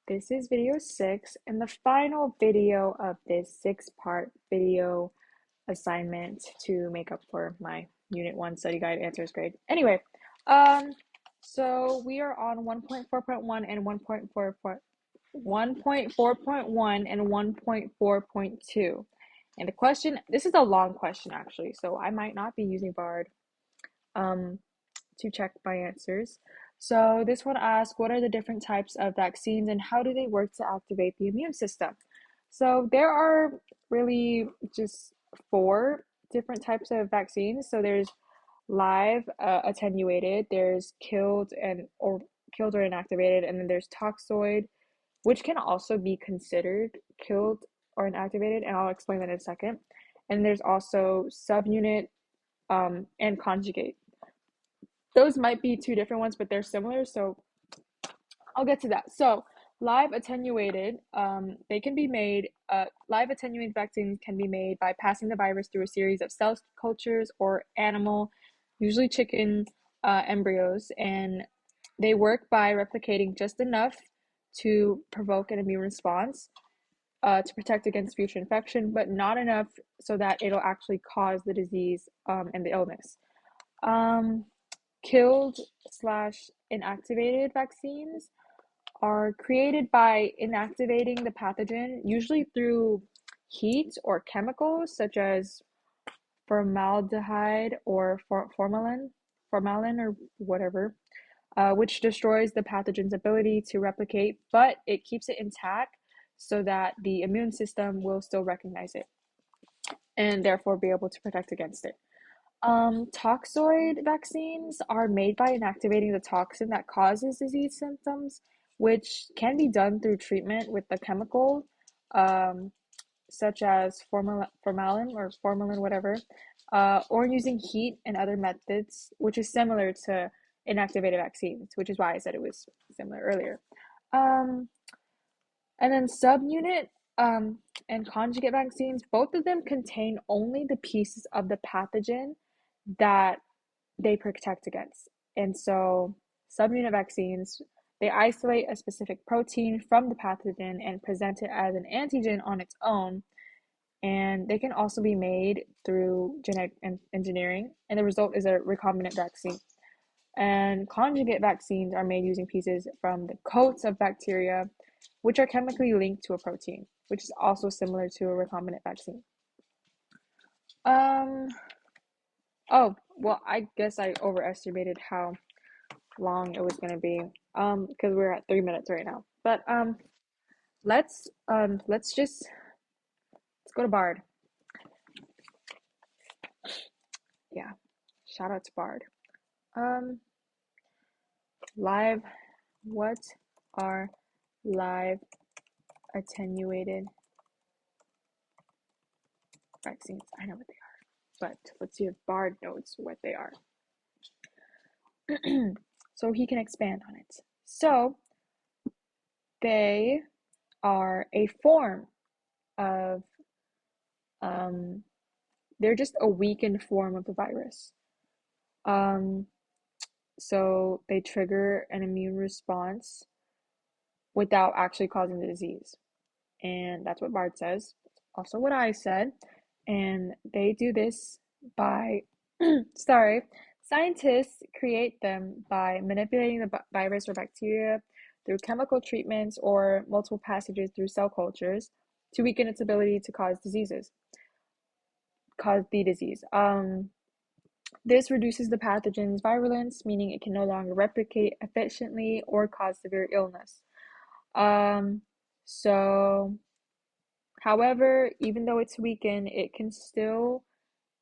This is video 6 and the final video of this 6-part video assignment to make up for my Unit 1 study guide answers grade. Anyway, um, so we are on 1.4.1 and 1.4.1 and 1.4.2. And the question, this is a long question actually, so I might not be using BARD to check my answers. So this one asks, what are the different types of vaccines and how do they work to activate the immune system? So there are really just 4 different types of vaccines. So there's live attenuated, there's killed or inactivated, and then there's toxoid, which can also be considered killed or inactivated, and I'll explain that in a second. And there's also subunit and conjugate. Those might be 2 different ones, but they're similar, so I'll get to that. So live attenuated, they can be made, live attenuated vaccines can be made by passing the virus through a series of cell cultures or animal, usually chicken embryos, and they work by replicating just enough to provoke an immune response to protect against future infection, but not enough so that it'll actually cause the disease and the illness. Killed slash inactivated vaccines are created by inactivating the pathogen, usually through heat or chemicals such as formaldehyde or formalin or whatever, which destroys the pathogen's ability to replicate, but it keeps it intact so that the immune system will still recognize it and therefore be able to protect against it. Toxoid vaccines are made by inactivating the toxin that causes disease symptoms, which can be done through treatment with the chemical, such as formalin or formalin, whatever, or using heat and other methods, which is similar to inactivated vaccines, which is why I said it was similar earlier. And then subunit and conjugate vaccines, both of them contain only the pieces of the pathogen that they protect against. And so subunit vaccines, they isolate a specific protein from the pathogen and present it as an antigen on its own. And they can also be made through genetic engineering, and the result is a recombinant vaccine. And conjugate vaccines are made using pieces from the coats of bacteria, which are chemically linked to a protein, which is also similar to a recombinant vaccine. Oh, well, I guess I overestimated how long it was gonna be, because we're at 3 minutes right now. But let's just let's go to Bard. Yeah, shout out to Bard. Live. What are live attenuated vaccines? I know what they are, but let's see if Bard knows what they are. So he can expand on it. So they are a form of, they're just a weakened form of the virus. So they trigger an immune response without actually causing the disease. And that's what Bard says. Also what I said. And they do this by, sorry, scientists create them by manipulating the virus or bacteria through chemical treatments or multiple passages through cell cultures to weaken its ability to cause the disease. This reduces the pathogen's virulence, meaning it can no longer replicate efficiently or cause severe illness. So, however, even though it's weakened, it can still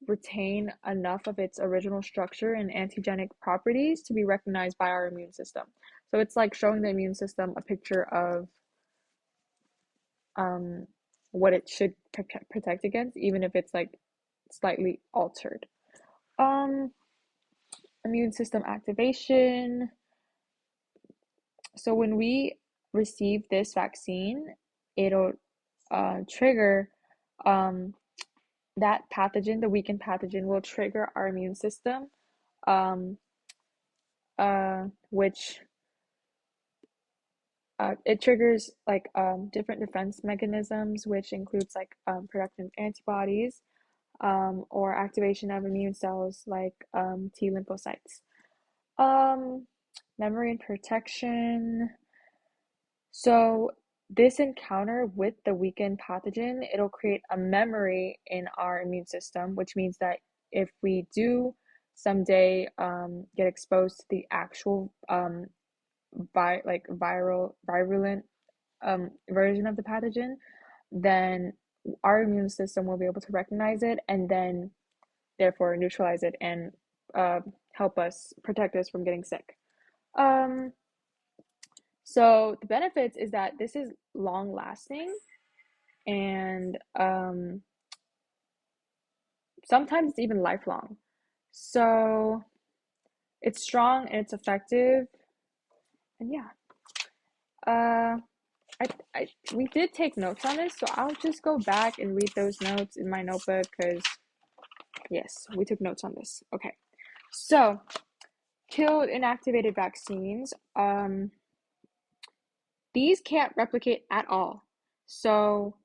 retain enough of its original structure and antigenic properties to be recognized by our immune system. So it's like showing the immune system a picture of what it should protect against, even if it's like slightly altered. Immune system activation. So when we receive this vaccine, it'll trigger that pathogen, the weakened pathogen will trigger our immune system, which it triggers like different defense mechanisms, which includes like production of antibodies or activation of immune cells like T lymphocytes. Um, Memory and protection. So this encounter with the weakened pathogen, it'll create a memory in our immune system, which means that if we do someday get exposed to the actual virulent version of the pathogen, then our immune system will be able to recognize it and then therefore neutralize it and uh, help us protect us from getting sick. Um, so the benefits is that this is long lasting and sometimes it's even lifelong. So it's strong and it's effective. And yeah, uh, we did take notes on this, so I'll just go back and read those notes in my notebook because yes, we took notes on this. Okay, so killed inactivated vaccines. These can't replicate at all. So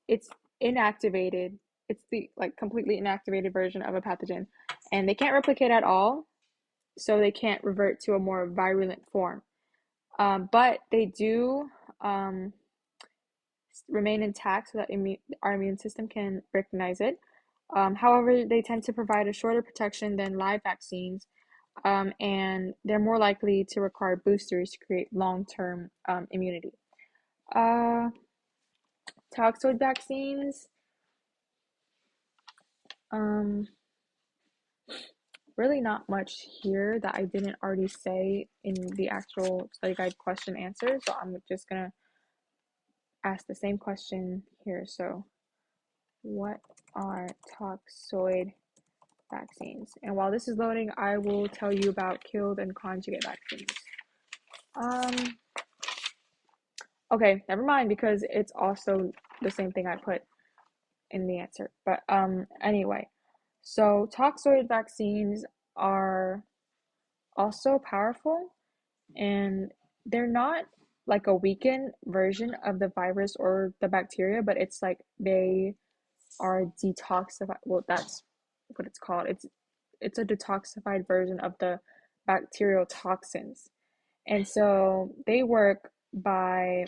it's inactivated. It's the like completely inactivated version of a pathogen, and they can't replicate at all. So they can't revert to a more virulent form. But they do remain intact so that our immune system can recognize it. However, they tend to provide a shorter protection than live vaccines, and they're more likely to require boosters to create long-term immunity. Uh, Toxoid vaccines, um, really not much here that I didn't already say in the actual study guide question answer, so I'm just gonna ask the same question here. So, what are toxoid vaccines? And while this is loading, I will tell you about killed and conjugate vaccines. Okay, never mind because it's also the same thing I put in the answer. But anyway, so toxoid vaccines are also powerful and they're not like a weakened version of the virus or the bacteria, but it's like they are detoxified. Well, that's what it's called. It's a detoxified version of the bacterial toxins. And so they work by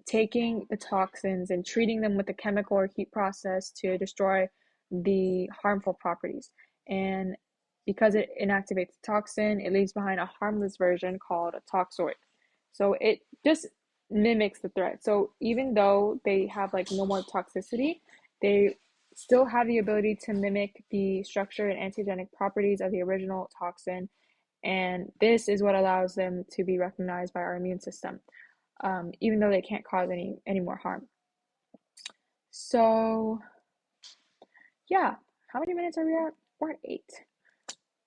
taking the toxins and treating them with a chemical or heat process to destroy the harmful properties. And because it inactivates the toxin, it leaves behind a harmless version called a toxoid. So it just mimics the threat. So even though they have like no more toxicity, they still have the ability to mimic the structure and antigenic properties of the original toxin. And this is what allows them to be recognized by our immune system, even though they can't cause any more harm. So yeah, how many minutes are we at? We're at 8.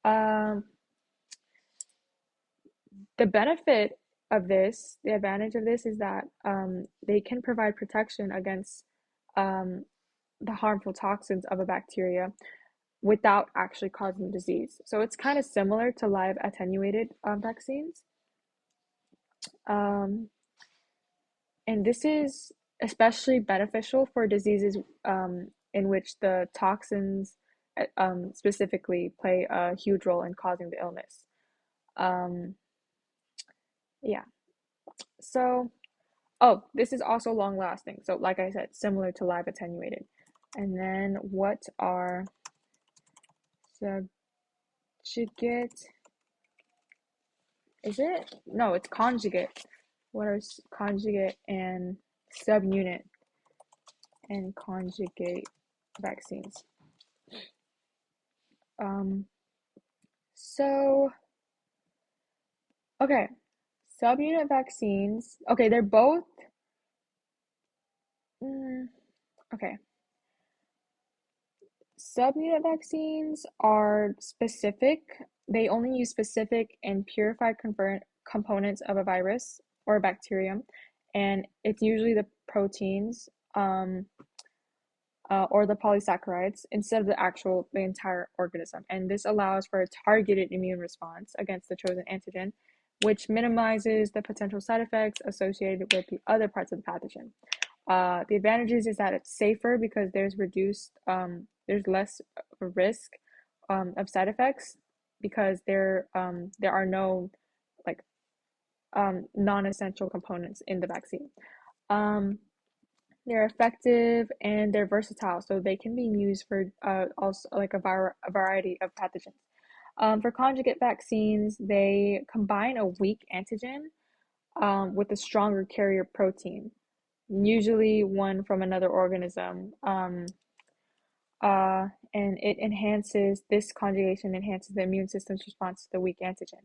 Um, the benefit of this, the advantage of this is that they can provide protection against the harmful toxins of a bacteria without actually causing disease. So it's kind of similar to live attenuated vaccines. Um, and this is especially beneficial for diseases in which the toxins specifically play a huge role in causing the illness. Um, yeah. So, oh, this is also long lasting. So, like I said, similar to live attenuated. And then what are subjugate? Is it? No, it's conjugate. What are conjugate and subunit and conjugate vaccines? Um, so, okay, subunit vaccines. Okay, they're both. Okay, subunit vaccines are specific. They only use specific and purified components of a virus or a bacterium, and it's usually the proteins or the polysaccharides instead of the entire organism. And this allows for a targeted immune response against the chosen antigen which minimizes the potential side effects associated with the other parts of the pathogen. The advantages is that it's safer because there's less of a risk of side effects because there are no like non-essential components in the vaccine. Um, they're effective and they're versatile, so they can be used for also like a variety of pathogens. For conjugate vaccines, they combine a weak antigen with a stronger carrier protein, usually one from another organism. And this conjugation enhances the immune system's response to the weak antigen.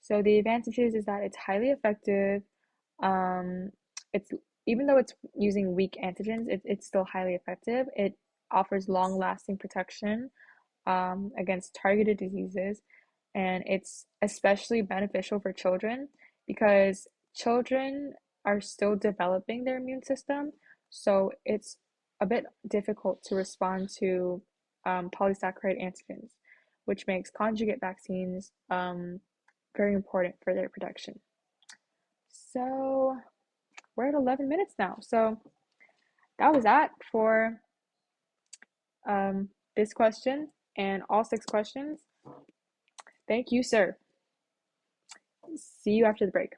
So the advantages is that it's highly effective. Um, it's even though it's using weak antigens, it's still highly effective. It offers long-lasting protection against targeted diseases, and it's especially beneficial for children because children are still developing their immune system, so it's a bit difficult to respond to polysaccharide antigens, which makes conjugate vaccines very important for their protection. So we're at 11 minutes now. So that was that for this question and all 6 questions. Thank you, sir. See you after the break.